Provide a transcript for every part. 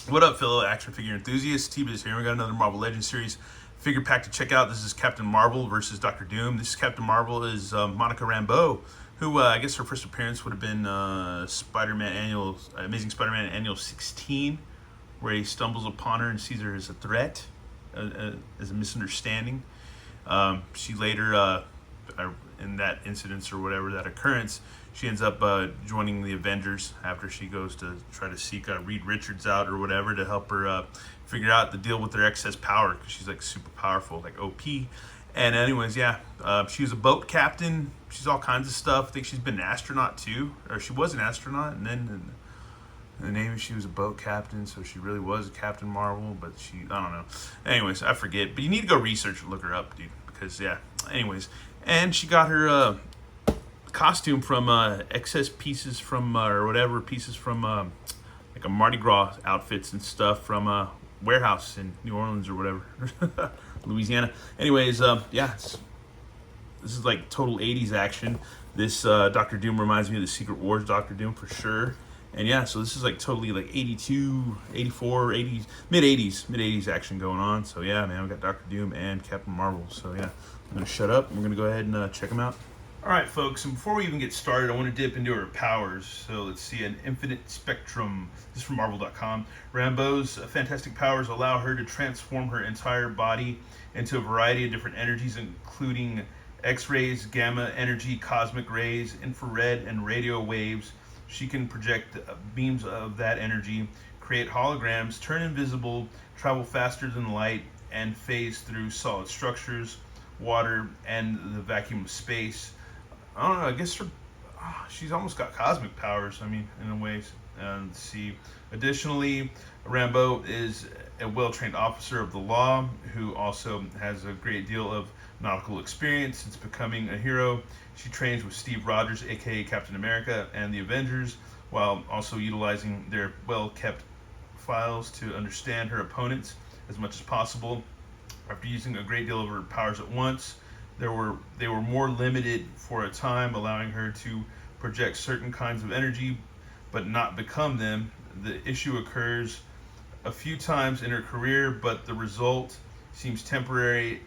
What up, fellow action figure enthusiasts? T-Biz here. We got another Marvel Legends series figure pack to check out. This is Captain Marvel versus Doctor Doom. This Captain Marvel is Monica Rambeau, who I guess her first appearance would have been Amazing Spider-Man Annual 16, where he stumbles upon her and sees her as a threat, as a misunderstanding. She later, in that incident or whatever, that occurrence, she ends up joining the Avengers after she goes to try to seek Reed Richards out or whatever to help her figure out the deal with their excess power, because she's like super powerful, like OP. And anyways, yeah, she was a boat captain. She's all kinds of stuff. I think she's been an astronaut too, or she was an astronaut, and then in the Navy she was a boat captain, so she really was a Captain Marvel, but I don't know. Anyways, I forget, but you need to go research and look her up, dude, because yeah. Anyways, and she got her costume from excess pieces from or whatever, pieces from like a Mardi Gras outfits and stuff from a warehouse in New Orleans or whatever, Louisiana. Anyways, yeah, this is like total 80s action. This Doctor Doom reminds me of the Secret Wars Doctor Doom for sure. And yeah, so this is like totally like 82, 84, 80s, mid-80s action going on. So yeah, man, we got Doctor Doom and Captain Marvel. So yeah, I'm going to shut up. We're going to go ahead and check them out. All right, folks, and before we even get started, I want to dip into her powers. So let's see, an infinite spectrum. This is from Marvel.com. Rambeau's fantastic powers allow her to transform her entire body into a variety of different energies, including X-rays, gamma energy, cosmic rays, infrared, and radio waves. She can project beams of that energy, create holograms, turn invisible, travel faster than light, and phase through solid structures, water, and the vacuum of space. I don't know, I guess she's almost got cosmic powers, I mean, in a way. Let's see. Additionally, Rambeau is a well-trained officer of the law who also has a great deal of nautical experience since becoming a hero. She trains with Steve Rogers, aka Captain America, and the Avengers, while also utilizing their well-kept files to understand her opponents as much as possible. After using a great deal of her powers at once, they were more limited for a time, allowing her to project certain kinds of energy but not become them. The issue occurs a few times in her career, but the result seems temporary.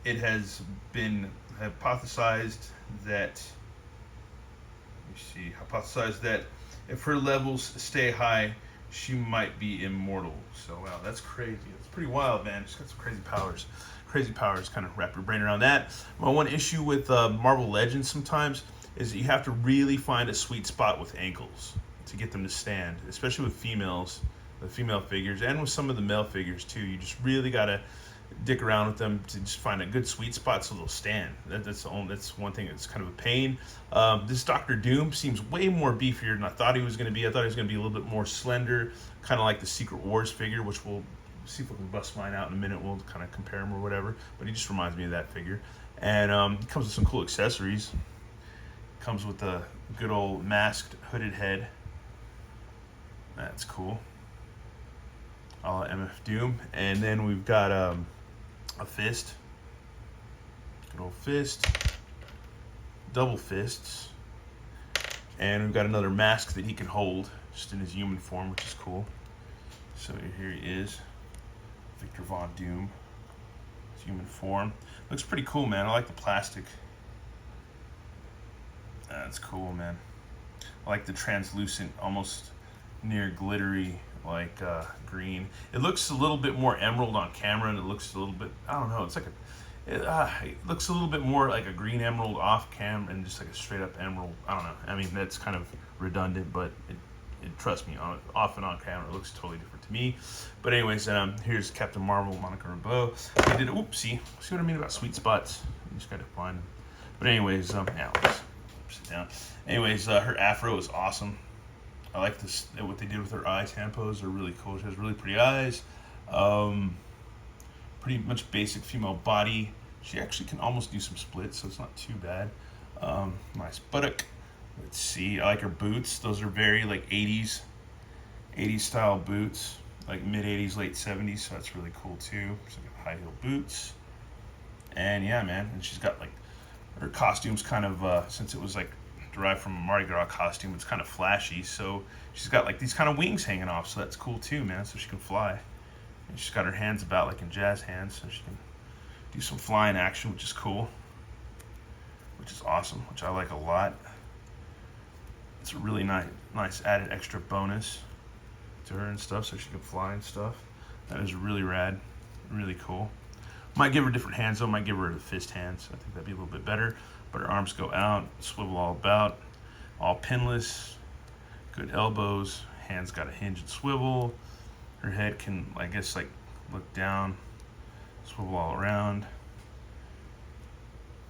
It has been hypothesized that if her levels stay high, she might be immortal. So wow, that's crazy. It's pretty wild, man. She's got some crazy powers. Crazy powers. Kind of wrap your brain around that. My one issue with Marvel Legends sometimes is that you have to really find a sweet spot with ankles to get them to stand, especially with females, the female figures, and with some of the male figures too. You just really gotta dick around with them to just find a good sweet spot so they'll stand. That's one thing that's kind of a pain. This Doctor Doom seems way more beefier than I thought he was going to be. I thought he was going to be a little bit more slender, kind of like the Secret Wars figure, which we'll see if we can bust mine out in a minute. We'll kind of compare him or whatever, but he just reminds me of that figure. And he comes with some cool accessories. Comes with a good old masked hooded head. That's cool. All MF Doom. And then we've got a fist. Good old fist. Double fists. And we've got another mask that he can hold just in his human form, which is cool. So here he is. Victor Von Doom. His human form. Looks pretty cool, man. I like the plastic. That's cool, man. I like the translucent, almost near glittery, like green. It looks a little bit more emerald on camera, and it looks a little bit, I don't know, it's like it looks a little bit more like a green emerald off cam and just like a straight up emerald. I don't know. I mean, that's kind of redundant, but trust me, off and on camera, it looks totally different to me. But anyways, here's Captain Marvel, Monica Rambeau. I did, see what I mean about sweet spots? You just gotta find them. But anyways, yeah, let's sit down. Anyways, her afro is awesome. I like this, what they did with her eye tampos are really cool. She has really pretty eyes. Pretty much basic female body. She actually can almost do some splits, so it's not too bad. Nice buttock. Let's see, I like her boots. Those are very like 80s style boots, like mid 80s, late 70s, so that's really cool too. She's got high heel boots. And yeah, man, and she's got like, her costume's kind of, since it was like derived from a Mardi Gras costume. It's kind of flashy, so she's got like these kind of wings hanging off, so that's cool too, man. So she can fly. And she's got her hands about like in jazz hands, so she can do some flying action, which is cool, which is awesome, which I like a lot. It's a really nice added extra bonus to her and stuff, so she can fly and stuff. That is really rad, really cool. Might give her different hands though. Might give her the fist hands. I think that'd be a little bit better. But her arms go out, swivel all about, all pinless, good elbows. Hands got a hinge and swivel. Her head can, I guess, like look down, swivel all around.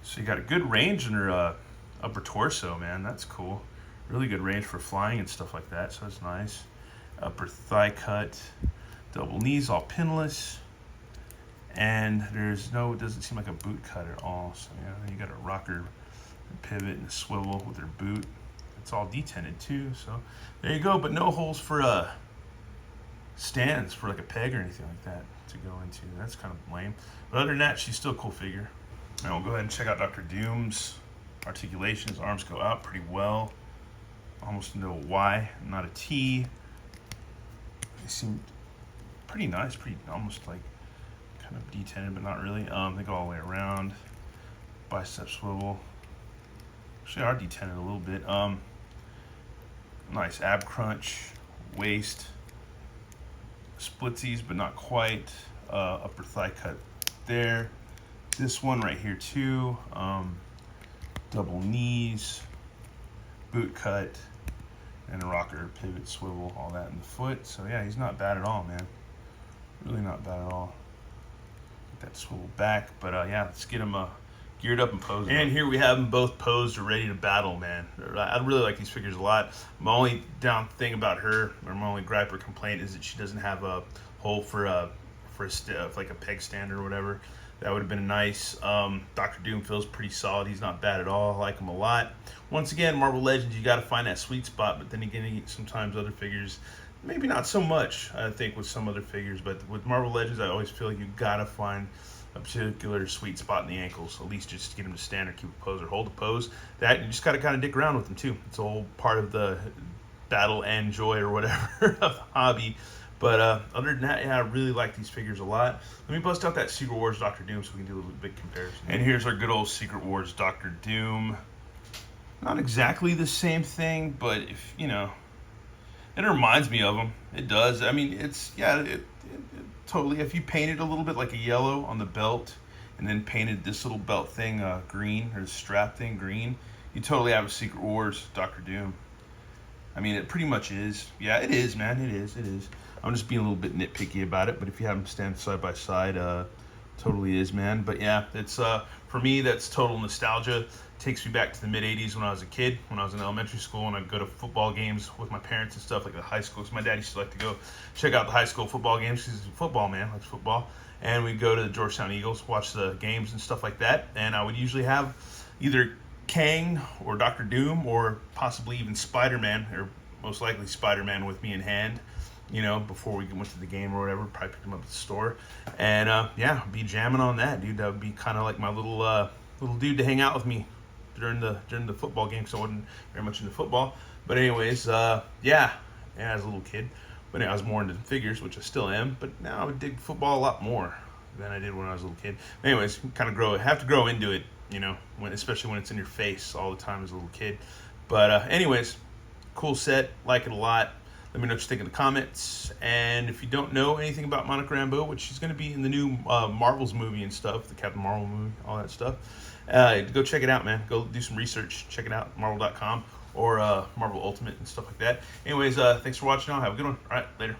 So you got a good range in her upper torso, man. That's cool. Really good range for flying and stuff like that. So that's nice. Upper thigh cut, double knees, all pinless. And there's no, it doesn't seem like a boot cut at all. So yeah, you got a rocker, a pivot, and a swivel with her boot. It's all detented too. So there you go. But no holes for stands for like a peg or anything like that to go into. That's kind of lame. But other than that, she's still a cool figure. And we'll go ahead and check out Dr. Doom's articulations. Arms go out pretty well. Almost into a Y, not a T. They seem pretty nice, pretty almost like kind of detented, but not really. They go all the way around. Bicep swivel. Actually are detented a little bit. Nice ab crunch, waist, splitsies, but not quite. Upper thigh cut there. This one right here too. Double knees, boot cut, and a rocker, pivot, swivel, all that in the foot. So yeah, he's not bad at all, man. Really not bad at all. Get that swivel back, but yeah, let's get him geared up and posed. And here we have them both posed or ready to battle, man. I really like these figures a lot. My only down thing about her, or my only gripe or complaint, is that she doesn't have a hole for like a peg stand or whatever. That would have been nice. Dr. Doom feels pretty solid. He's not bad at all. I like him a lot. Once again, Marvel Legends, you got to find that sweet spot. But then again, sometimes other figures, maybe not so much, I think, with some other figures. But with Marvel Legends, I always feel like you got to find a particular sweet spot in the ankles. At least just to get him to stand or keep a pose or hold a pose. That, you just got to kind of dick around with them, too. It's a whole part of the battle and joy or whatever of the hobby. But other than that, yeah, I really like these figures a lot. Let me bust out that Secret Wars Dr. Doom so we can do a little big comparison. And here's our good old Secret Wars Dr. Doom. Not exactly the same thing, but if, you know, it reminds me of him. It does. I mean, it's, yeah, it totally, if you painted a little bit like a yellow on the belt and then painted this little belt thing green, or the strap thing green, you totally have a Secret Wars Dr. Doom. I mean, it pretty much is. Yeah, it is, man. It is. I'm just being a little bit nitpicky about it, but if you have them stand side by side, totally is, man. But yeah, it's for me, that's total nostalgia. Takes me back to the mid 80s when I was a kid, when I was in elementary school, and I'd go to football games with my parents and stuff, like the high school. So my dad used to like to go check out the high school football games. He's a football man, likes football. And we'd go to the Georgetown Eagles, watch the games and stuff like that. And I would usually have either Kang or Dr. Doom, or possibly even Spider-Man, or most likely Spider-Man with me in hand, you know, before we went to the game or whatever. Probably picked him up at the store. And yeah, be jamming on that, dude. That would be kind of like my little dude to hang out with me during the football game, because I wasn't very much into football. But anyways, yeah, as a little kid. But I was more into figures, which I still am. But now I would dig football a lot more than I did when I was a little kid. Anyways, kind of have to grow into it, you know, especially when it's in your face all the time as a little kid. But anyways, cool set, like it a lot. Let me know what you think in the comments. And if you don't know anything about Monica Rambeau, which she's going to be in the new Marvels movie and stuff, the Captain Marvel movie, all that stuff, go check it out, man. Go do some research. Check it out, marvel.com or Marvel Ultimate and stuff like that. Anyways, thanks for watching. Have a good one. All right, later.